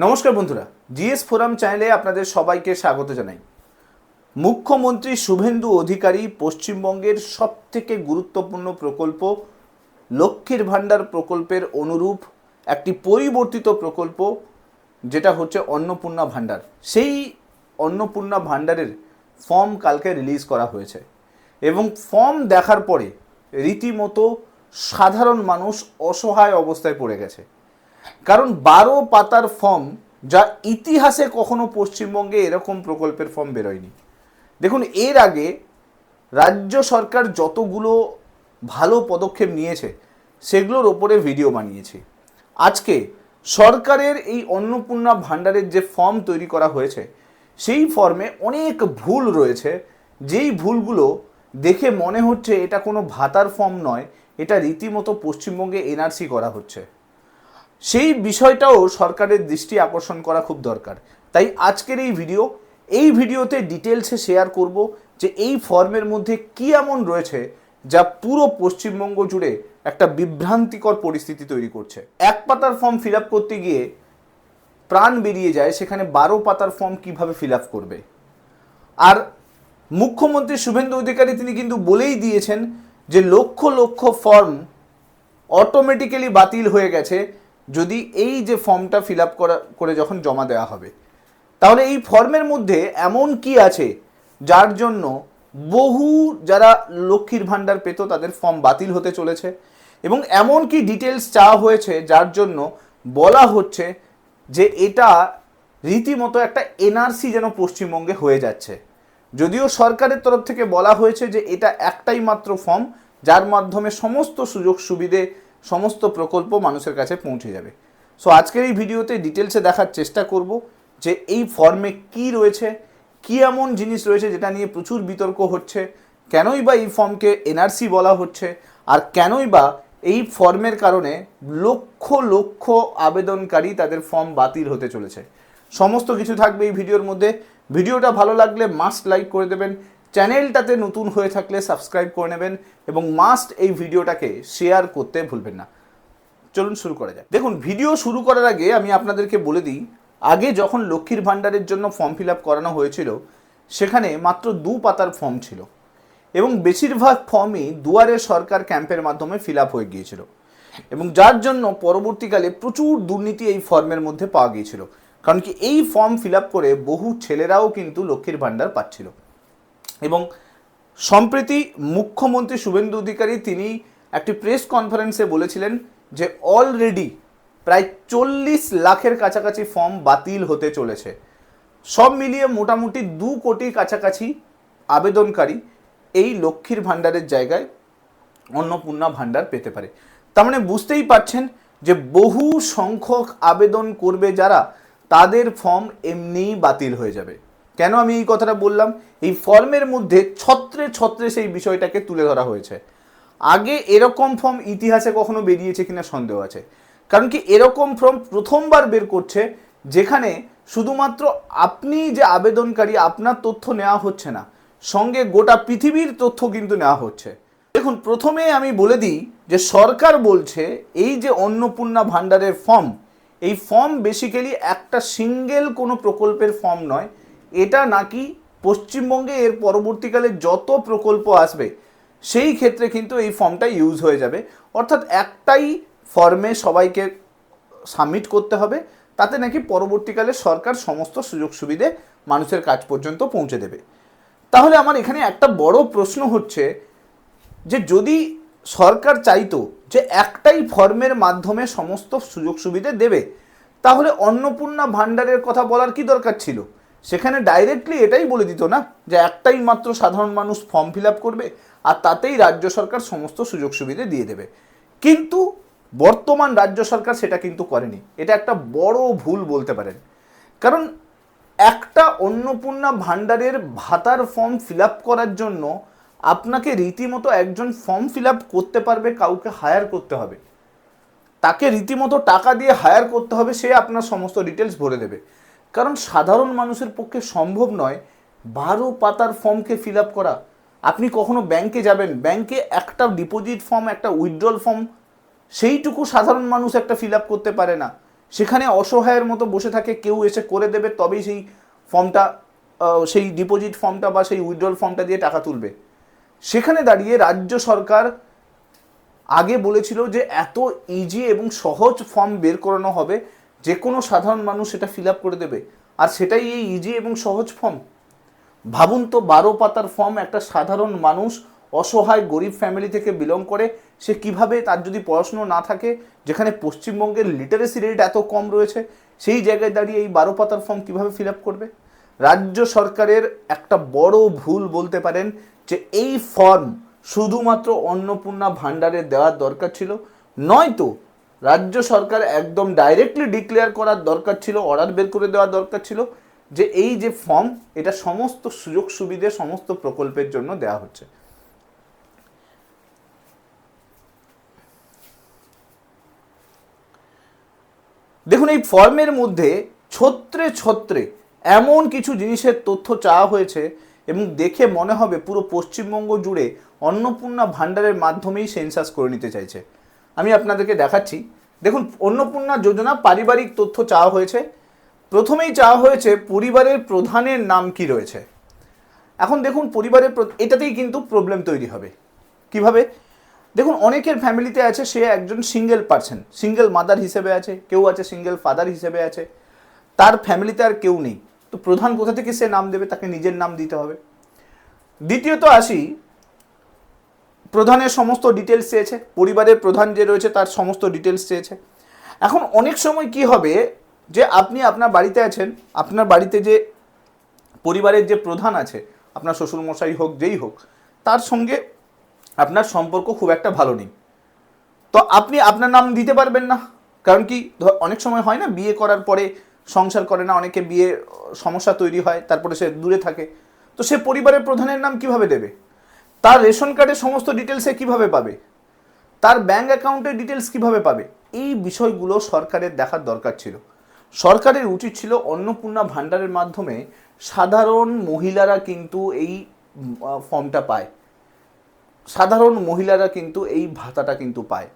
নমস্কার বন্ধুরা, GS forum চ্যানেলে আপনাদের সবাইকে স্বাগত জানাই। মুখ্যমন্ত্রী শুভেন্দু অধিকারী পশ্চিমবঙ্গের সবথেকে গুরুত্বপূর্ণ প্রকল্প লক্ষ্মীর ভাণ্ডার প্রকল্পের অনুরূপ একটি পরিবর্তিত প্রকল্প, যেটা হচ্ছে অন্নপূর্ণা ভাণ্ডার। সেই অন্নপূর্ণা ভাণ্ডারের ফর্ম কালকে রিলিজ করা হয়েছে এবং ফর্ম দেখার পরে রীতিমতো সাধারণ মানুষ অসহায় অবস্থায় পড়ে গেছে। কারণ 12 পাতার ফর্ম, যা ইতিহাসে কখনো পশ্চিমবঙ্গে এরকম প্রকল্পের ফর্ম বেরোয়নি। দেখুন, এর আগে রাজ্য সরকার যতগুলো ভালো পদক্ষেপ নিয়েছে সেগুলোর ওপরে ভিডিও বানিয়েছি। আজকে সরকারের এই অন্নপূর্ণা ভাণ্ডারের যে ফর্ম তৈরি করা হয়েছে সেই ফর্মে অনেক ভুল রয়েছে, যেই ভুলগুলো দেখে মনে হচ্ছে এটা কোনো ভাতার ফর্ম নয়, এটা রীতিমতো পশ্চিমবঙ্গে এনআরসি করা হচ্ছে। সেই বিষয়টাও সরকারের দৃষ্টি আকর্ষণ করা খুব দরকার। তাই আজকের এই ভিডিওতে ডিটেলসে শেয়ার করব যে এই ফর্মের মধ্যে কী এমন রয়েছে যা পুরো পশ্চিমবঙ্গ জুড়ে একটা বিভ্রান্তিকর পরিস্থিতি তৈরি করছে। এক পাতার ফর্ম ফিল আপ করতে গিয়ে প্রাণ বেরিয়ে যায়, সেখানে 12 পাতার ফর্ম কিভাবে ফিল আপ করবে। আর মুখ্যমন্ত্রী শুভেন্দু অধিকারী তিনি কিন্তু বলেই দিয়েছেন যে লক্ষ লক্ষ ফর্ম অটোমেটিক্যালি বাতিল হয়ে গেছে যদি এই যে ফর্মটা ফিল আপ করে যখন জমা দেওয়া হবে। তাহলে এই ফর্মের মধ্যে এমন কি আছে যার জন্য বহু যারা লক্ষ্মীর ভাণ্ডার পেত তাদের ফর্ম বাতিল হতে চলেছে, এবং এমন কি ডিটেলস চাওয়া হয়েছে যার জন্য বলা হচ্ছে যে এটা রীতিমতো একটা এনআরসি যেন পশ্চিমবঙ্গে হয়ে যাচ্ছে। যদিও সরকারের তরফ থেকে বলা হয়েছে যে এটা একটাই মাত্র ফর্ম যার মাধ্যমে সমস্ত সুযোগ সুবিধে, সমস্ত প্রকল্প মানুষের কাছে পৌঁছে যাবে। সো আজকের এই ভিডিওতে ডিটেলসে দেখার চেষ্টা করব যে এই ফর্মে কি রয়েছে, কি এমন জিনিস রয়েছে যেটা নিয়ে প্রচুর বিতর্ক হচ্ছে, কেনই বা এই ফর্মকে এনআরসি বলা হচ্ছে, আর কেনই বা এই ফর্মের কারণে লক্ষ লক্ষ আবেদনকারী তাদের ফর্ম বাতিল হতে চলেছে। সমস্ত কিছু থাকবে এই ভিডিওর মধ্যে। ভিডিওটা ভালো লাগলে মাস্ট লাইক করে দেবেন, চ্যানেলটাতে নতুন হয়ে থাকলে সাবস্ক্রাইব করে নেবেন এবং মাস্ট এই ভিডিওটাকে শেয়ার করতে ভুলবেন না। চলুন শুরু করা যাক। দেখুন, ভিডিও শুরু করার আগে আমি আপনাদেরকে বলে দিই, আগে যখন লক্ষ্মীর ভাণ্ডারের জন্য ফর্ম ফিল আপ করানো হয়েছিল সেখানে মাত্র 2 পাতার ফর্ম ছিল এবং বেশিরভাগ ফর্মই দুয়ারে সরকার ক্যাম্পের মাধ্যমে ফিল আপ হয়ে গিয়েছিল, এবং যার জন্য পরবর্তীকালে প্রচুর দুর্নীতি এই ফর্মের মধ্যে পাওয়া গিয়েছিল। কারণ কি, এই ফর্ম ফিল আপ করে বহু ছেলেরাও কিন্তু লক্ষ্মীর ভাণ্ডার পাচ্ছিল। এবং সম্প্রতি মুখ্যমন্ত্রী শুভেন্দু অধিকারী তিনি একটি প্রেস কনফারেন্সে বলেছিলেন যে অলরেডি প্রায় 40 লাখের কাছাকাছি ফর্ম বাতিল হতে চলেছে। সব মিলিয়ে মোটামুটি 2 কোটির কাছাকাছি আবেদনকারী এই লক্ষ্মীর ভাণ্ডারের জায়গায় অন্নপূর্ণা ভাণ্ডার পেতে পারে। তার মানে বুঝতেই পারছেন যে বহু সংখ্যক আবেদন করবে যারা, তাদের ফর্ম এমনিই বাতিল হয়ে যাবে। কেন আমি এই কথাটা বললাম? এই ফর্মের মধ্যে ছত্রে ছত্রে সেই বিষয়টাকে তুলে ধরা হয়েছে। আগে এরকম ফর্ম ইতিহাসে কখনো বেরিয়েছে কিনা সন্দেহ আছে। কারণ কি, এরকম ফর্ম প্রথমবার বের করছে যেখানে শুধুমাত্র আপনি যে আবেদনকারী আপনার তথ্য নেওয়া হচ্ছে না, সঙ্গে গোটা পৃথিবীর তথ্য কিন্তু নেওয়া হচ্ছে। দেখুন, প্রথমে আমি বলে দিই যে সরকার বলছে এই যে অন্নপূর্ণা ভাণ্ডারের ফর্ম, এই ফর্ম বেসিক্যালি একটা সিঙ্গেল কোনো প্রকল্পের ফর্ম নয়। এটা নাকি পশ্চিমবঙ্গে এর পরবর্তীকালে যত প্রকল্প আসবে সেই ক্ষেত্রে কিন্তু এই ফর্মটা ইউজ হয়ে যাবে। অর্থাৎ একটাই ফর্মে সবাইকে সাবমিট করতে হবে, তাতে নাকি পরবর্তীকালে সরকার সমস্ত সুযোগ সুবিধে মানুষের কাছ পর্যন্ত পৌঁছে দেবে। তাহলে আমার এখানে একটা বড় প্রশ্ন হচ্ছে যে যদি সরকার চাইতো যে একটাই ফর্মের মাধ্যমে সমস্ত সুযোগ সুবিধে দেবে, তাহলে অন্নপূর্ণা ভাণ্ডারের কথা বলার কি দরকার ছিল? সেখানে ডাইরেক্টলি এটাই বলে দিত না যে একটাই মাত্র সাধারণ মানুষ ফর্ম ফিল আপ করবে আর তাতেই রাজ্য সরকার সমস্ত সুযোগ সুবিধে দিয়ে দেবে। কিন্তু বর্তমান রাজ্য সরকার সেটা কিন্তু করেনি। এটা একটা বড় ভুল বলতে পারেন। কারণ একটা অন্নপূর্ণা ভাণ্ডারের ভাতার ফর্ম ফিল আপ করার জন্য আপনাকে রীতিমতো একজন ফর্ম ফিল আপ করতে পারবে কাউকে হায়ার করতে হবে, তাকে রীতিমতো টাকা দিয়ে হায়ার করতে হবে, সে আপনার সমস্ত ডিটেলস ভরে দেবে। কারণ সাধারণ মানুষের পক্ষে সম্ভব নয় 12 পাতার ফর্মকে ফিল আপ করা। আপনি কখনো ব্যাংকে যাবেন, ব্যাংকে একটা ডিপোজিট ফর্ম, একটা উইথড্রল ফর্ম, সেইটুকু সাধারণ মানুষ একটা ফিল আপ করতে পারে না। সেখানে অসহায়ের মতো বসে থাকে, কেউ এসে করে দেবে তবেই সেই ফর্মটা, সেই ডিপোজিট ফর্মটা বা সেই উইথড্রল ফর্মটা দিয়ে টাকা তুলবে। সেখানে দাঁড়িয়ে রাজ্য সরকার আগে বলেছিল যে এত ইজি এবং সহজ ফর্ম বের করানো হবে, যে কোনো সাধারণ মানুষ সেটা ফিল আপ করে দেবে, আর সেটাই এই ইজি এবং সহজ ফর্ম। ভাবুন তো, 12 পাতার ফর্ম একটা সাধারণ মানুষ, অসহায় গরিব ফ্যামিলি থেকে বিলং করে, সে কিভাবে, তার যদি পড়াশুনো না থাকে, যেখানে পশ্চিমবঙ্গের লিটারেসি রেট এত কম রয়েছে, সেই জায়গায় দাঁড়িয়ে এই 12 পাতার ফর্ম কিভাবে ফিল আপ করবে? রাজ্য সরকারের একটা বড় ভুল বলতে পারেন, যে এই ফর্ম শুধুমাত্র অন্নপূর্ণা ভাণ্ডারে দেওয়ার দরকার ছিল, নয়তো রাজ্য সরকার একদম ডাইরেক্টলি ডিক্লেয়ার করার দরকার ছিল, অর্ডার বের করে দেওয়ার দরকার ছিল যে এই যে ফর্ম, এটা সমস্ত সুযোগ সুবিধে সমস্ত প্রকল্পের জন্য দেওয়া হচ্ছে। দেখুন, এই ফর্মের মধ্যে ছত্রে ছত্রে এমন কিছু জিনিসের তথ্য চাওয়া হয়েছে এবং দেখে মনে হবে পুরো পশ্চিমবঙ্গ জুড়ে অন্নপূর্ণা ভাণ্ডারের মাধ্যমেই সেন্সাস করে নিতে চাইছে। আমি আপনাদেরকে দেখাচ্ছি। দেখুন, অন্নপূর্ণা যোজনা পারিবারিক তথ্য চাওয়া হয়েছে। প্রথমেই চাওয়া হয়েছে পরিবারের প্রধানের নাম কি রয়েছে। এখন দেখুন, পরিবারের এটাতেই কিন্তু প্রবলেম তৈরি হবে। কিভাবে? দেখুন, অনেকের ফ্যামিলিতে আছে সে একজন সিঙ্গেল পার্সন, সিঙ্গেল মাদার হিসেবে আছে, কেউ আছে সিঙ্গেল ফাদার হিসেবে আছে, তার ফ্যামিলিতে আর কেউ নেই, তো প্রধান কোথা থেকে সে নাম দেবে? তাকে নিজের নাম দিতে হবে। দ্বিতীয়ত আসি, প্রধানের সমস্ত ডিটেলস চেয়েছে, পরিবারের প্রধান যে রয়েছে তার সমস্ত ডিটেলস চেয়েছে। এখন অনেক সময় কি হবে, যে আপনি আপনার বাড়িতে আছেন, আপনার বাড়িতে যে পরিবারের যে প্রধান আছে, আপনার শ্বশুরমশাই হোক, যেই হোক, তার সঙ্গে আপনার সম্পর্ক খুব একটা ভালো নেই, তো আপনি আপনার নাম দিতে পারবেন না। কারণ কি, অনেক সময় হয় না, বিয়ে করার পরে সংসার করে না, অনেকে বিয়ে সমস্যা তৈরি হয়, তারপরে সে দূরে থাকে, তো সে পরিবারের প্রধানের নাম কিভাবে দেবে? তার রেশন কার্ডের সমস্ত ডিটেলস সে কীভাবে পাবে? তার ব্যাঙ্ক অ্যাকাউন্টের ডিটেলস কিভাবে পাবে? এই বিষয়গুলো সরকারের দেখার দরকার ছিল। সরকারের উচিত ছিল অন্নপূর্ণা ভাণ্ডারের মাধ্যমে সাধারণ মহিলারা কিন্তু এই ফর্মটা পায়, সাধারণ মহিলারা কিন্তু এই ভাতাটা কিন্তু পায়।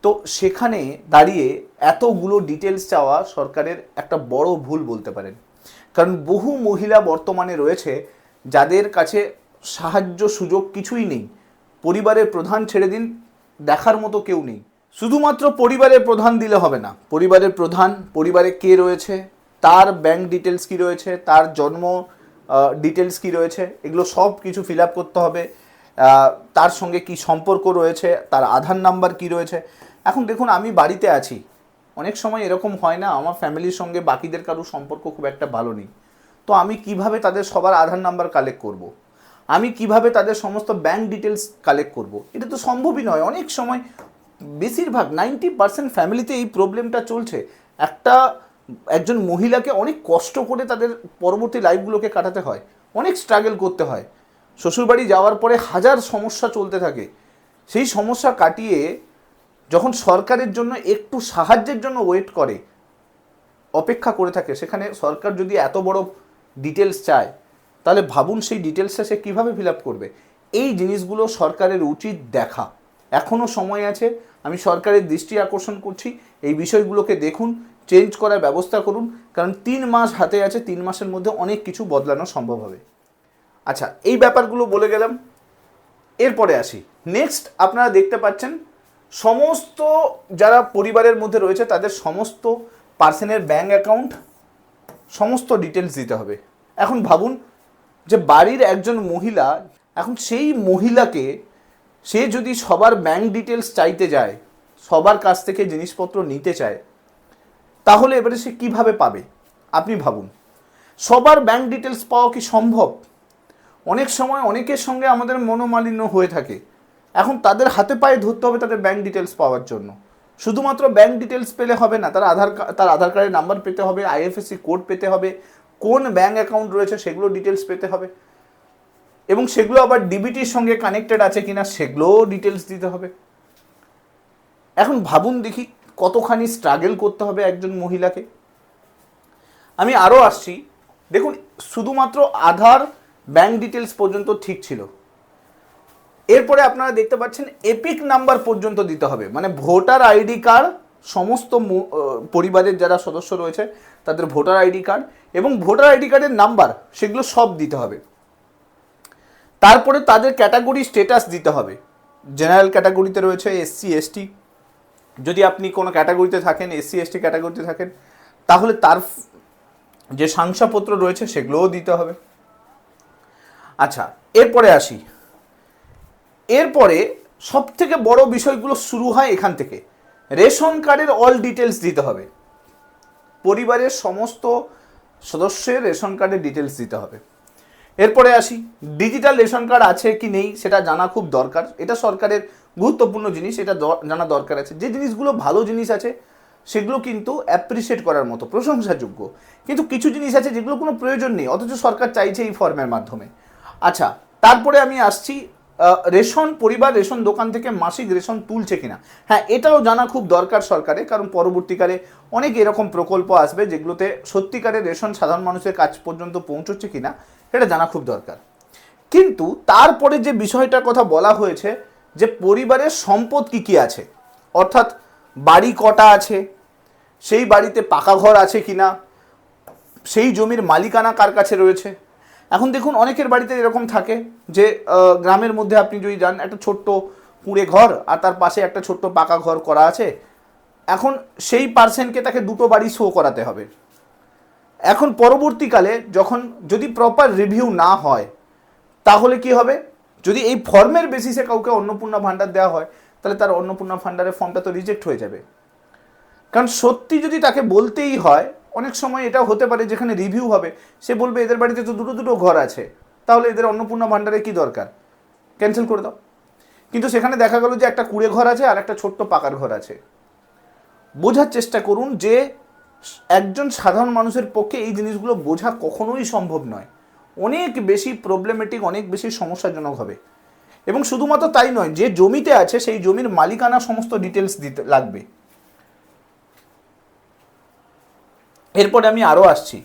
তো সেখানে দাঁড়িয়ে এতগুলো ডিটেলস চাওয়া সরকারের একটা বড় ভুল বলতে পারেন। কারণ বহু মহিলা বর্তমানে রয়েছে যাদের কাছে সাহায্য সুযোগ কিছুই নেই, পরিবারের প্রধান ছেড়ে দিন, দেখার মতো কেউ নেই। শুধুমাত্র পরিবারের প্রধান দিলে হবে না, পরিবারের প্রধান, পরিবারে কে রয়েছে, তার ব্যাংক ডিটেলস কি রয়েছে, তার জন্ম ডিটেলস কি রয়েছে, এগুলো সব কিছু ফিল আপ করতে হবে। তার সঙ্গে কি সম্পর্ক রয়েছে, তার আধার নাম্বার কি রয়েছে। এখন দেখুন, আমি বাড়িতে আছি, অনেক সময় এরকম হয় না, আমার ফ্যামিলির সঙ্গে বাকিদের কারোর সম্পর্ক খুব একটা ভালো নেই, তো আমি কিভাবে তাদের সবার আধার নাম্বার কালেক্ট করব? আমি কিভাবে তাদের সমস্ত ব্যাংক ডিটেলস কালেক্ট করব? এটা তো সম্ভবই নয়। অনেক সময়, বেশিরভাগ 90% ফ্যামিলিতে এই প্রবলেমটা চলছে। একজন মহিলাকে অনেক কষ্ট করে তাদের পরবর্তী লাইফগুলোকে কাটাতে হয়, অনেক স্ট্রাগল করতে হয়, শ্বশুরবাড়ি যাওয়ার পরে হাজার সমস্যা চলতে থাকে। সেই সমস্যা কাটিয়ে যখন সরকারের জন্য একটু সাহায্যের জন্য ওয়েট করে, অপেক্ষা করে থাকে, সেখানে সরকার যদি এত বড় ডিটেলস চায়, তাহলে ভাবুন সেই ডিটেলসটা সে কীভাবে ফিল আপ করবে। এই জিনিসগুলো সরকারের উচিত দেখা, এখনও সময় আছে। আমি সরকারের দৃষ্টি আকর্ষণ করছি, এই বিষয়গুলোকে দেখুন, চেঞ্জ করার ব্যবস্থা করুন, কারণ 3 মাস হাতে আছে, 3 মাসের মধ্যে অনেক কিছু বদলানো সম্ভব হবে। আচ্ছা, এই ব্যাপারগুলো বলে গেলাম। এরপরে আসি, নেক্সট আপনারা দেখতে পাচ্ছেন সমস্ত যারা পরিবারের মধ্যে রয়েছে তাদের সমস্ত পার্সনের ব্যাঙ্ক অ্যাকাউন্ট, সমস্ত ডিটেলস দিতে হবে। এখন ভাবুন যে বাড়ির একজন মহিলা, এখন সেই মহিলাকে সে যদি সবার ব্যাঙ্ক ডিটেলস চাইতে যায়, সবার কাছ থেকে জিনিসপত্র নিতে চায়, তাহলে এবারে সে কীভাবে পাবে? আপনি ভাবুন, সবার ব্যাঙ্ক ডিটেলস পাওয়া কি সম্ভব? অনেক সময় অনেকের সঙ্গে আমাদের মনোমালিন্য হয়ে থাকে, এখন তাদের হাতে পায়ে ধরতে হবে তাদের ব্যাঙ্ক ডিটেলস পাওয়ার জন্য। শুধুমাত্র ব্যাঙ্ক ডিটেলস পেলে হবে না, তার আধার কার্ডের নাম্বার পেতে হবে, আইএফএসসি কোড পেতে হবে, কোন ব্যাঙ্ক অ্যাকাউন্ট রয়েছে সেগুলো ডিটেলস পেতে হবে, এবং সেগুলো আবার ডিবিটির সঙ্গে কানেক্টেড আছে কিনা সেগুলোও ডিটেলস দিতে হবে। এখন ভাবুন দেখি কতখানি স্ট্রাগল করতে হবে একজন মহিলাকে। আমি আরও আসছি, দেখুন, শুধুমাত্র আধার ব্যাঙ্ক ডিটেলস পর্যন্ত ঠিক ছিল, এরপরে আপনারা দেখতে পাচ্ছেন এপিক নাম্বার পর্যন্ত দিতে হবে, মানে ভোটার আইডি কার্ড সমস্ত পরিবারের যারা সদস্য রয়েছে তাদের ভোটার আইডি কার্ড এবং ভোটার আইডি কার্ডের নাম্বার সেগুলো সব দিতে হবে। তারপরে তাদের ক্যাটাগরি স্টেটাস দিতে হবে। জেনারেল ক্যাটাগরিতে রয়েছে এসসি এসটি, যদি আপনি কোনো ক্যাটাগরিতে থাকেন, এসসি এসটি ক্যাটাগরিতে থাকেন, তাহলে তার যে শংসাপত্র রয়েছে সেগুলোও দিতে হবে। আচ্ছা, এরপরে আসি। এরপরে সব থেকে বড় বিষয়গুলো শুরু হয় এখান থেকে। রেশন কার্ডের অল ডিটেলস দিতে হবে। পরিবারের সমস্ত সদস্যের রেশন কার্ডের ডিটেলস দিতে হবে। এরপরে আসি, ডিজিটাল রেশন কার্ড আছে কি নেই সেটা জানা খুব দরকার। এটা সরকারের গুরুত্বপূর্ণ জিনিস, এটা জানা দরকার আছে। যে জিনিসগুলো ভালো জিনিস আছে সেগুলো কিন্তু অ্যাপ্রিসিয়েট করার মতো, প্রশংসাযোগ্য। কিন্তু কিছু জিনিস আছে যেগুলো কোনো প্রয়োজন নেই, অথচ সরকার চাইছে এই ফর্মের মাধ্যমে। আচ্ছা, তারপরে আমি আসছি রেশন, পরিবার রেশন দোকান থেকে মাসিক রেশন তুলছে কিনা। হ্যাঁ, এটাও জানা খুব দরকার সরকারের, কারণ পরবর্তীকালে অনেক এরকম প্রকল্প আসবে যেগুলোতে সত্যিকারের রেশন সাধারণ মানুষের কাছ পর্যন্ত পৌঁছচ্ছে কিনা এটা জানা খুব দরকার। কিন্তু তারপরে যে বিষয়টার কথা বলা হয়েছে যে পরিবারের সম্পদ কি কি আছে, অর্থাৎ বাড়ি কটা আছে, সেই বাড়িতে পাকা ঘর আছে কিনা, সেই জমির মালিকানা কার কাছে রয়েছে। এখন দেখুন, অনেকের বাড়িতে এরকম থাকে যে গ্রামের মধ্যে আপনি যদি যান, একটা ছোট্ট কুঁড়ে ঘর আর তার পাশে একটা ছোট্ট পাকা ঘর করা আছে। এখন সেই পার্সনকে তাকে দুটো বাড়ি শো করাতে হবে। এখন পরবর্তীকালে যখন যদি প্রপার রিভিউ না হয় তাহলে কি হবে, যদি এই ফর্মের বেসিসে কাউকে অন্নপূর্ণা ভাণ্ডার দেওয়া হয় তাহলে তার অন্নপূর্ণা ভাণ্ডারের ফর্মটা তো রিজেক্ট হয়ে যাবে। কারণ সত্যি যদি তাকে বলতেই হয়, অনেক সময় এটা হতে পারে যেখানে রিভিউ হবে সে বলবে এদের বাড়িতে তো দুটো দুটো ঘর আছে, তাহলে এদের অন্নপূর্ণা ভাণ্ডারে কি দরকার, ক্যান্সেল করে দাও। কিন্তু সেখানে দেখা গেল যে একটা কুঁড়ে ঘর আছে আর একটা ছোট্ট পাকার ঘর আছে। বোঝার চেষ্টা করুন যে একজন সাধারণ মানুষের পক্ষে এই জিনিসগুলো বোঝা কখনোই সম্ভব নয়, অনেক বেশি প্রবলেমেটিক, অনেক বেশি সমস্যাজনক হবে। এবং শুধুমাত্র তাই নয়, যে জমিতে আছে সেই জমির মালিকানা সমস্ত ডিটেলস দিতে লাগবে। এরপরে আমি আরও আসছি।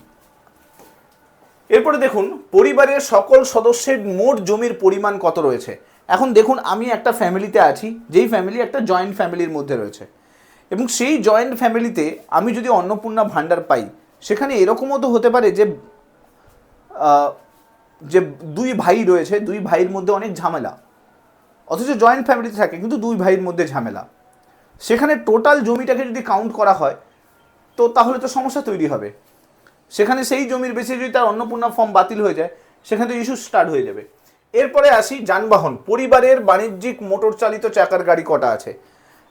এরপরে দেখুন, পরিবারের সকল সদস্যের মোট জমির পরিমাণ কত রয়েছে। এখন দেখুন, আমি একটা ফ্যামিলিতে আছি, যেই ফ্যামিলি একটা জয়েন্ট ফ্যামিলির মধ্যে রয়েছে, এবং সেই জয়েন্ট ফ্যামিলিতে আমি যদি অন্নপূর্ণা ভাণ্ডার পাই, সেখানে এরকমও তো হতে পারে যে যে দুই ভাই রয়েছে, দুই ভাইয়ের মধ্যে অনেক ঝামেলা, অথচ জয়েন্ট ফ্যামিলিতে থাকে কিন্তু দুই ভাইয়ের মধ্যে ঝামেলা। সেখানে টোটাল জমিটাকে যদি কাউন্ট করা হয় তো তাহলে তো সমস্যা তৈরি হবে। সেখানে সেই জমির বেশি যদি তার অন্নপূর্ণা ফর্ম বাতিল হয়ে যায়, সেখানে তো ইস্যু স্টার্ট হয়ে যাবে। এরপরে আসি যানবাহন। পরিবারের বাণিজ্যিক মোটর চালিত চাকার গাড়ি কটা আছে।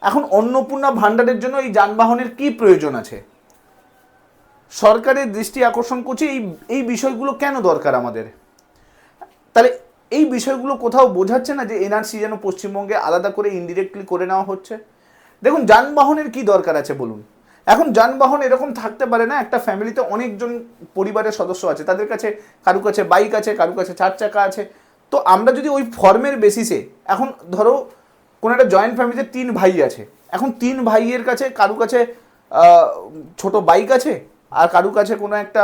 এখন অন্নপূর্ণা ভাণ্ডারের জন্য এই যানবাহনের কি প্রয়োজন আছে, সরকারের দৃষ্টি আকর্ষণ করছে এই বিষয়গুলো কেন দরকার আমাদের। তাহলে এই বিষয়গুলো কোথাও বোঝাচ্ছে না যে এনআরসি যেন পশ্চিমবঙ্গে আলাদা করে ইনডিরেক্টলি করে নেওয়া হচ্ছে। দেখুন, যানবাহনের কি দরকার আছে বলুন। এখন যানবাহন এরকম থাকতে পারে না, একটা ফ্যামিলিতে অনেকজন পরিবারের সদস্য আছে, তাদের কাছে কারু কাছে বাইক আছে, কারু কাছে 4 চাকা আছে। তো আমরা যদি ওই ফর্মের বেসিসে, এখন ধরো কোনো একটা জয়েন্ট ফ্যামিলিতে 3 ভাই আছে, এখন 3 ভাইয়ের কাছে কারু কাছে ছোট বাইক আছে, আর কারু কাছে কোনো একটা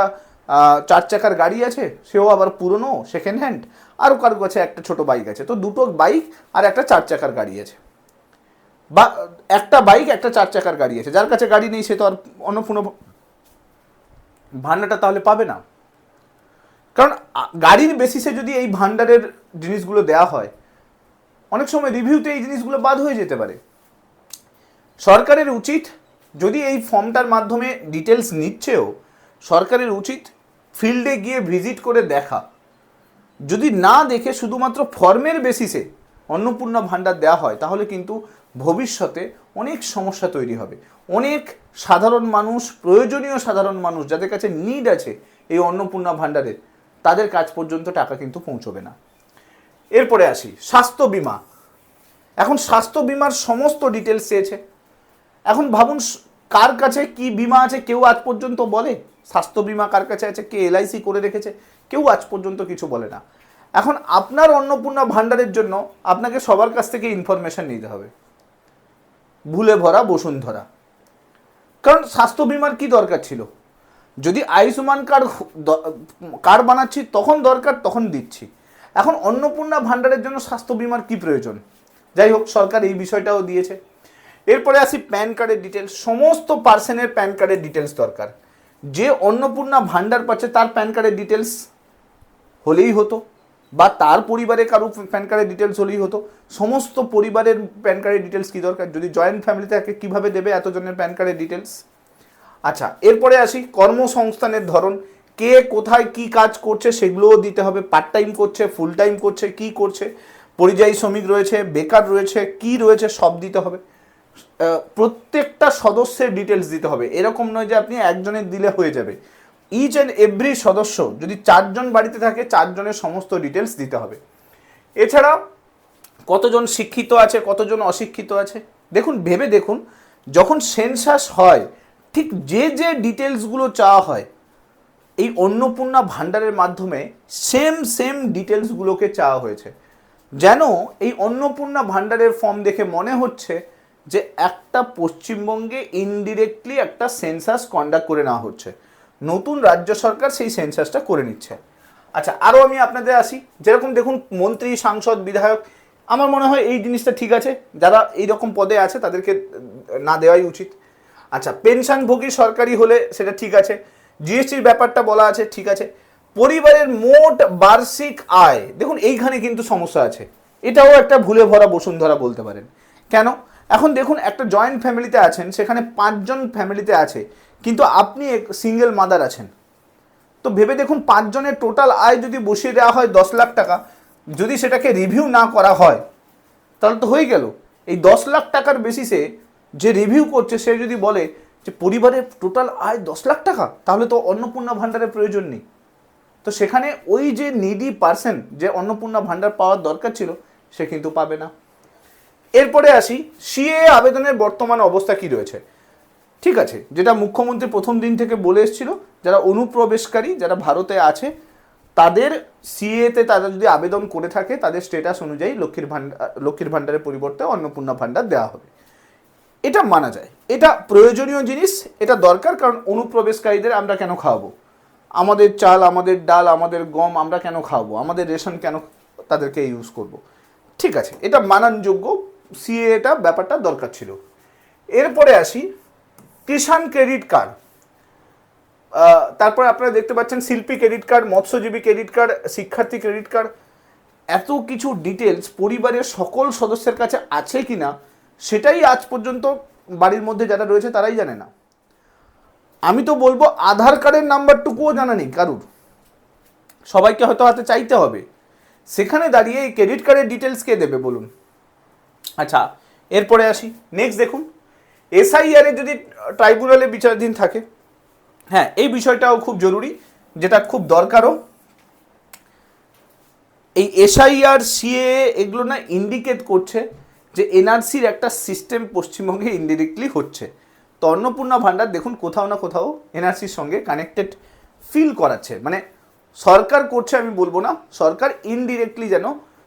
4 চাকার গাড়ি আছে, সেও আবার পুরনো সেকেন্ড হ্যান্ড, আরও কারু কাছে একটা ছোট বাইক আছে। তো দুটো বাইক আর একটা 4 চাকার গাড়ি আছে, বা একটা বাইক একটা 4 চাকার গাড়ি আছে। যার কাছে গাড়ি নেই সে তো আর অন্নপূর্ণা ভাণ্ডারটা তাহলে পাবে না। কারণ গাড়ির বেসিসে যদি এই ভাণ্ডারের জিনিসগুলো দেওয়া হয়, অনেক সময় রিভিউতে এই জিনিসগুলো বাদ হয়ে যেতে পারে। সরকারের উচিত, যদি এই ফর্মটার মাধ্যমে ডিটেলস নিচ্ছেও, সরকারের উচিত ফিল্ডে গিয়ে ভিজিট করে দেখা। যদি না দেখে শুধুমাত্র ফর্মের বেসিসে অন্নপূর্ণা ভাণ্ডার দেওয়া হয়, তাহলে কিন্তু ভবিষ্যতে অনেক সমস্যা তৈরি হবে। অনেক সাধারণ মানুষ, প্রয়োজনীয় সাধারণ মানুষ যাদের কাছে নিড আছে এই অন্নপূর্ণা ভাণ্ডারের, তাদের কাছ পর্যন্ত টাকা কিন্তু পৌঁছবে না। এরপরে আসি স্বাস্থ্য বিমা। এখন স্বাস্থ্য বিমার সমস্ত ডিটেলস চেয়েছে। এখন ভাবুন, কার কাছে কি বিমা আছে কেউ আজ পর্যন্ত বলে। স্বাস্থ্য বিমা কার কাছে আছে, কে এলআইসি করে রেখেছে, কেউ আজ পর্যন্ত কিছু বলে না। এখন আপনার অন্নপূর্ণা ভাণ্ডারের জন্য আপনাকে সবার কাছ থেকে ইনফরমেশন নিতে হবে, ভুলে ভরা বসুন্ধরা। কারণ স্বাস্থ্য বিমার কি দরকার ছিল, যদি আয়ুষ্মান কার্ড বানাচ্ছি তখন দরকার, তখন দিচ্ছি। এখন অন্নপূর্ণা ভাণ্ডারের জন্য স্বাস্থ্য বিমার কি প্রয়োজন। যাই হোক, সরকার এই বিষয়টাও দিয়েছে। এরপরে আসি প্যান কার্ডের ডিটেলস। সমস্ত পার্সনের প্যান কার্ডের ডিটেলস দরকার। যে অন্নপূর্ণা ভান্ডার পাচ্ছে তার প্যান কার্ডের ডিটেলস হলেই হতো, বা তার পরিবারে কারো প্যান কার্ডের ডিটেলস হলেই হতো। সমস্ত পরিবারের প্যান কার্ডের ডিটেলস কী দরকার? যদি জয়েন্ট ফ্যামিলি থাকে কীভাবে দেবে এতজনের প্যান কার্ডের ডিটেলস? আচ্ছা, এরপরে আসি কর্মসংস্থানের ধরন। কে কোথায় কি কাজ করছে সেগুলোও দিতে হবে। পার্ট টাইম করছে, ফুল টাইম করছে, কি করছে, পরিযায়ী শ্রমিক রয়েছে, বেকার রয়েছে, কি রয়েছে, সব দিতে হবে। প্রত্যেকটা সদস্যের ডিটেলস দিতে হবে। এরকম নয় যে আপনি একজনের দিলে হয়ে যাবে। ইচ অ্যান্ড এভরি সদস্য, যদি 4 জন বাড়িতে থাকে 4 জনের সমস্ত ডিটেলস দিতে হবে। এছাড়া কতজন শিক্ষিত আছে, কতজন অশিক্ষিত আছে, দেখুন ভেবে দেখুন, যখন সেন্সাস হয় ঠিক যে যে ডিটেলসগুলো চাওয়া হয় এই অন্নপূর্ণা ভাণ্ডারের মাধ্যমে সেম ডিটেলসগুলোকে চাওয়া হয়েছে। যেন এই অন্নপূর্ণা ভাণ্ডারের ফর্ম দেখে মনে হচ্ছে যে একটা পশ্চিমবঙ্গে ইনডিরেক্টলি একটা সেন্সাস কন্ডাক্ট করে নেওয়া হচ্ছে। নতুন রাজ্য সরকার সেই সেন্সাসটা করে নিচ্ছে। আচ্ছা, আরও আমি আপনাদের আসি, যেরকম দেখুন মন্ত্রী, সাংসদ, বিধায়ক, আমার মনে হয় এই জিনিসটা ঠিক আছে। যারা এইরকম পদে আছে তাদেরকে না দেওয়াই উচিত। আচ্ছা, পেনশনভোগী সরকারি হলে সেটা ঠিক আছে। জিএসটির ব্যাপারটা বলা আছে, ঠিক আছে। পরিবারের মোট বার্ষিক আয়, দেখুন এইখানে কিন্তু সমস্যা আছে। এটাও একটা ভুলে ভরা বসুন্ধরা বলতে পারেন। কেন? এখন দেখুন একটা জয়েন্ট ফ্যামিলিতে আছেন, সেখানে 5 জন ফ্যামিলিতে আছে, কিন্তু আপনি সিঙ্গেল মাদার আছেন। তো ভেবে দেখুন 5 জনের টোটাল আয় যদি বসিয়ে দেওয়া হয় 10 লাখ টাকা, যদি সেটাকে রিভিউ না করা হয় তাহলে তো হয়ে গেল। এই 10 লাখ টাকার বেসিসে যে রিভিউ করছে সে যদি বলে যে পরিবারের টোটাল আয় 10 লাখ টাকা, তাহলে তো অন্নপূর্ণা ভাণ্ডারের প্রয়োজন নেই। তো সেখানে ওই যে নিডি পার্সন যে অন্নপূর্ণা ভাণ্ডার পাওয়ার দরকার ছিল সে কিন্তু পাবে না। এরপরে আসি সিএ আবেদনের বর্তমান অবস্থা কি রয়েছে। ঠিক আছে, যেটা মুখ্যমন্ত্রী প্রথম দিন থেকে বলে এসেছিল, যারা অনুপ্রবেশকারী যারা ভারতে আছে তাদের সিএতে তারা যদি আবেদন করে থাকে তাদের স্ট্যাটাস অনুযায়ী লক্ষ্মীর ভাণ্ডারের পরিবর্তে অন্নপূর্ণা ভাণ্ডার দেওয়া হবে। এটা মানা যায়, এটা প্রয়োজনীয় জিনিস, এটা দরকার। কারণ অনুপ্রবেশকারীদের আমরা কেন খাওয়াবো? আমাদের চাল, আমাদের ডাল, আমাদের গম আমরা কেন খাওয়াবো? আমাদের রেশন কেন তাদেরকে ইউজ করব? ঠিক আছে, এটা মানানযোগ্য। সিএ এটা ব্যাপারটা দরকার ছিল। এরপরে আসি কিষাণ ক্রেডিট কার্ড। তারপরে আপনারা দেখতে পাচ্ছেন শিল্পী ক্রেডিট কার্ড, মৎস্যজীবী ক্রেডিট কার্ড, শিক্ষার্থী ক্রেডিট কার্ড। এত কিছু ডিটেলস পরিবারের সকল সদস্যের কাছে আছে কি না সেটাই আজ পর্যন্ত বাড়ির মধ্যে যারা রয়েছে তারাই জানে না। আমি তো বলবো আধার কার্ডের নাম্বারটুকুও জানা নেই কারুর। সবাইকে হয়তো হাতে চাইতে হবে। সেখানে দাঁড়িয়ে এই ক্রেডিট কার্ডের ডিটেলস কে দেবে বলুন? আচ্ছা, এরপরে আসি নেক্সট। দেখুন এসআইআর যদি ট্রাইব্যুনালে বিচারাধীন থাকে, হ্যাঁ এই বিষয়টাও খুব জরুরি, যেটা খুব দরকারও। এই এসআইআর, সিএ এগুলো না ইন্ডিকেট করছে যে এনআরসির একটা সিস্টেম পশ্চিমবঙ্গে ইনডিরেক্টলি হচ্ছে। তো অন্নপূর্ণা ভাণ্ডার দেখুন কোথাও না কোথাও এনআরসির সঙ্গে কানেক্টেড ফিল করাচ্ছে। মানে সরকার করছে আমি বলবো না, সরকার ইনডিরেক্টলি যেন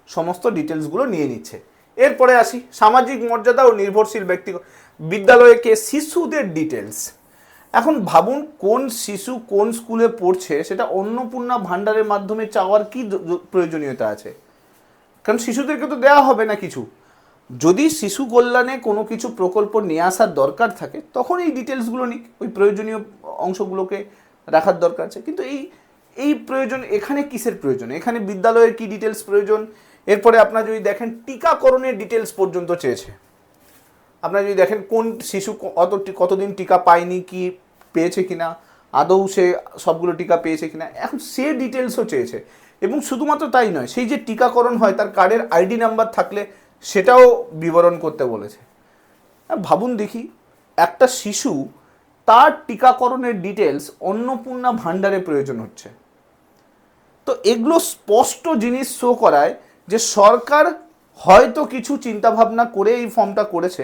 সমস্ত ডিটেলসগুলো নিয়ে নিচ্ছে। এরপরে আসি সামাজিক মর্যাদা ও নির্ভরশীল ব্যক্তিগত বিদ্যালয়ে কে শিশুদের ডিটেলস। এখন ভাবুন কোন শিশু কোন স্কুলে পড়ছে সেটা অন্নপূর্ণা ভাণ্ডারের মাধ্যমে চাওয়ার কি প্রয়োজনীয়তা আছে? কারণ শিশুদেরকে তো দেওয়া হবে না কিছু। যদি শিশু কল্যাণে কোনো কিছু প্রকল্প নিয়ে আসার দরকার থাকে তখন এই ডিটেলসগুলো নিক, ওই প্রয়োজনীয় অংশগুলোকে রাখার দরকার আছে। কিন্তু এই প্রয়োজন এখানে কিসের প্রয়োজন? এখানে বিদ্যালয়ের কি ডিটেলস প্রয়োজন? এরপরে আপনারা যদি দেখেন টিকাকরণের ডিটেলস পর্যন্ত চেয়েছে। আপনারা যদি দেখেন কোন শিশু কতদিন টিকা পায়নি, কি পেয়েছে কিনা, আদৌ সে সবগুলো টিকা পেয়েছে কিনা, এখন সে ডিটেলসও চেয়েছে। এবং শুধুমাত্র তাই নয়, সেই যে টিকাকরণ হয় তার কার্ডের আইডি নাম্বার থাকলে সেটাও বিবরণ করতে বলেছে। ভাবুন দেখি, একটা শিশু তার টিকাকরণের ডিটেলস অন্নপূর্ণা ভাণ্ডারে প্রয়োজন হচ্ছে। তো এগুলো স্পষ্ট জিনিস শো করায় যে সরকার হয়তো কিছু চিন্তাভাবনা করে এই ফর্মটা করেছে,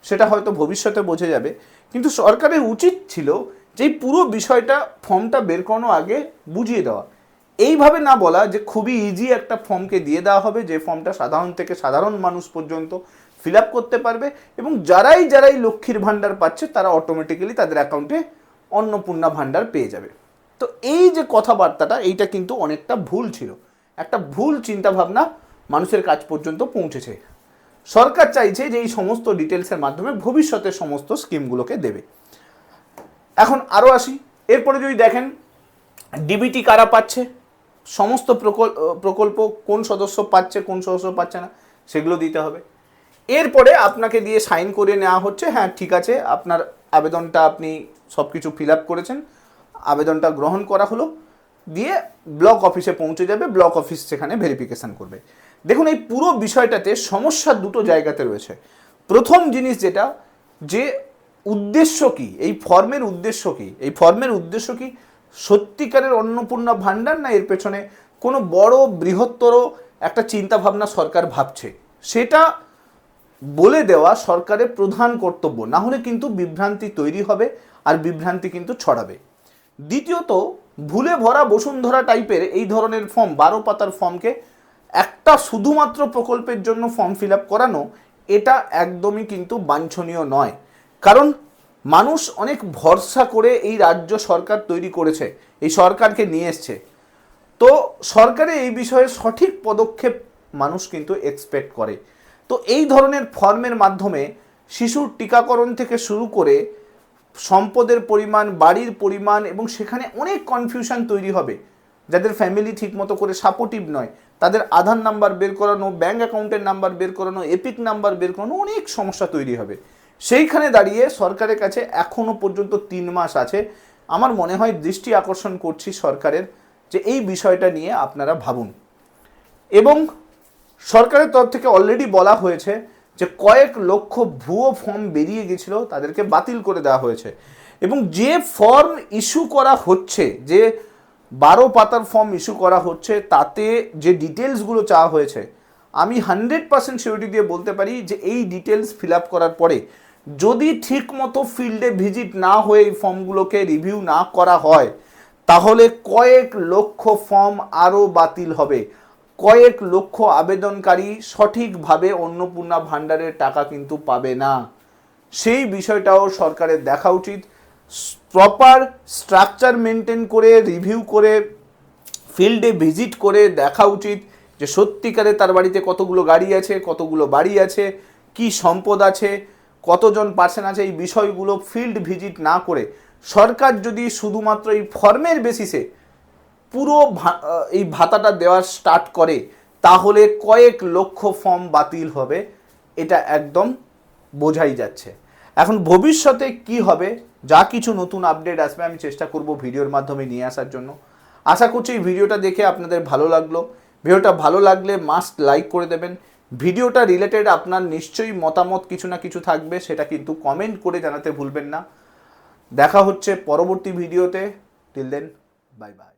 সেটা হয়তো ভবিষ্যতে বোঝা যাবে। কিন্তু সরকারের উচিত ছিল যে পুরো বিষয়টা ফর্মটা বের করানোর আগে বুঝিয়ে দেওয়া। এইভাবে না বলা যে খুবই ইজি একটা ফর্মকে দিয়ে দেওয়া হবে, যে ফর্মটা সাধারণ থেকে সাধারণ মানুষ পর্যন্ত ফিল আপ করতে পারবে, এবং যারাই লক্ষ্মীর ভাণ্ডার পাচ্ছে তারা অটোমেটিক্যালি তাদের অ্যাকাউন্টে অন্নপূর্ণা ভাণ্ডার পেয়ে যাবে। তো এই যে কথাবার্তাটা, এইটা কিন্তু অনেকটা ভুল ছিল, একটা ভুল চিন্তাভাবনা মানুষের কাছ পর্যন্ত পৌঁছেছে। সরকার চাইছে যে এই সমস্ত ডিটেলসের মাধ্যমে ভবিষ্যতে সমস্ত স্কিমগুলোকে দেবে। এখন আরও আসি, এরপরে যদি দেখেন ডিবিটি কারা পাচ্ছে, সমস্ত প্রকল্প কোন সদস্য পাচ্ছে কোন সদস্য পাচ্ছে না সেগুলো দিতে হবে। এরপরে আপনাকে দিয়ে সাইন করে নেওয়া হচ্ছে, হ্যাঁ ঠিক আছে আপনার আবেদনটা আপনি সব কিছু ফিল আপ করেছেন, আবেদনটা গ্রহণ করা হলো, দিয়ে ব্লক অফিসে পৌঁছে যাবে, ব্লক অফিস সেখানে ভেরিফিকেশান করবে। দেখুন এই পুরো বিষয়টাতে সমস্যা দুটো জায়গাতে রয়েছে। প্রথম জিনিস যেটা, যে উদ্দেশ্য কি, এই ফর্মের উদ্দেশ্য কি, এই ফর্মের উদ্দেশ্য কি সত্যিকারের অন্নপূর্ণা ভাণ্ডার, না এর পেছনে কোনো বড় বৃহত্তর একটা চিন্তাভাবনা সরকার ভাবছে, সেটা বলে দেওয়া সরকারের প্রধান কর্তব্য। না হলে কিন্তু বিভ্রান্তি তৈরি হবে আর বিভ্রান্তি কিন্তু ছড়াবে। দ্বিতীয়ত, ভুলে ভরা বসুন্ধরা টাইপের এই ধরনের ফর্ম, 12 পাতার ফর্মকে একটা শুধুমাত্র প্রকল্পের জন্য ফর্ম ফিল আপ করানো, এটা একদমই কিন্তু বাঞ্ছনীয় নয়। কারণ মানুষ অনেক ভরসা করে এই রাজ্য সরকার তৈরি করেছে, এই সরকারকে নিয়ে এসছে, তো সরকারের এই বিষয়ে সঠিক পদক্ষেপ মানুষ কিন্তু এক্সপেক্ট করে। তো এই ধরনের ফর্মের মাধ্যমে শিশুর টিকাকরণ থেকে শুরু করে সম্পদের পরিমাণ, বাড়ির পরিমাণ, এবং সেখানে অনেক কনফিউশন তৈরি হবে। যাদের ফ্যামিলি ঠিকমতো করে সাপোর্টিভ নয়, তাদের আধার নাম্বার বের করানো, ব্যাঙ্ক অ্যাকাউন্টের নাম্বার বের করানো, এপিক নাম্বার বের করানো, অনেক সমস্যা তৈরি হবে। সেইখানে দাঁড়িয়ে সরকারের কাছে এখনও পর্যন্ত 3 মাস আছে। আমার মনে হয় দৃষ্টি আকর্ষণ করছি সরকারের, যে এই বিষয়টা নিয়ে আপনারা ভাবুন। এবং সরকারের তরফ থেকে অলরেডি বলা হয়েছে যে কয়েক লক্ষ ভুয়ো ফর্ম বেরিয়ে গেছিল, তাদেরকে বাতিল করে দেওয়া হয়েছে। এবং যে ফর্ম ইস্যু করা হচ্ছে, যে 12 পাতার ফর্ম ইস্যু করা হচ্ছে, তাতে যে ডিটেলসগুলো চাওয়া হয়েছে, আমি 100% সিউরিটি দিয়ে বলতে পারি যে এই ডিটেলস ফিল আপ করার পরে যদি ঠিক মতো ফিল্ডে ভিজিট না হয়ে এই ফর্মগুলোকে রিভিউ না করা হয়, তাহলে কয়েক লক্ষ ফর্ম আরও বাতিল হবে। কয়েক লক্ষ আবেদনকারী সঠিকভাবে অন্নপূর্ণা ভাণ্ডারের টাকা কিন্তু পাবে না। সেই বিষয়টাও সরকারের দেখা উচিত। প্রপার স্ট্রাকচার মেনটেন করে, রিভিউ করে, ফিল্ডে ভিজিট করে দেখা উচিত যে সত্যিকারে তার বাড়িতে কতগুলো গাড়ি আছে, কতগুলো বাড়ি আছে, কি সম্পদ আছে, কতজন পার্সন আছে। এই বিষয়গুলো ফিল্ড ভিজিট না করে সরকার যদি শুধুমাত্র এই ফর্মের বেসিসে পুরো এই ভাতাটা দেওয়া স্টার্ট করে, তাহলে কয়েক লক্ষ ফর্ম বাতিল হবে, এটা একদম বোঝাই যাচ্ছে। এখন ভবিষ্যতে কি হবে, যা কিছু নতুন আপডেট আসবে আমি চেষ্টা করব ভিডিওর মাধ্যমে নিয়ে আসার জন্য। আশা করছি এই ভিডিওটা দেখে আপনাদের ভালো লাগলো। ভিডিওটা ভালো লাগলে মাস্ট লাইক করে দেবেন। ভিডিওটা রিলেটেড আপনার নিশ্চয়ই মতামত কিছু না কিছু থাকবে, সেটা কিন্তু কমেন্ট করে জানাতে ভুলবেন না। দেখা হচ্ছে পরবর্তী ভিডিওতে। Till then, bye by.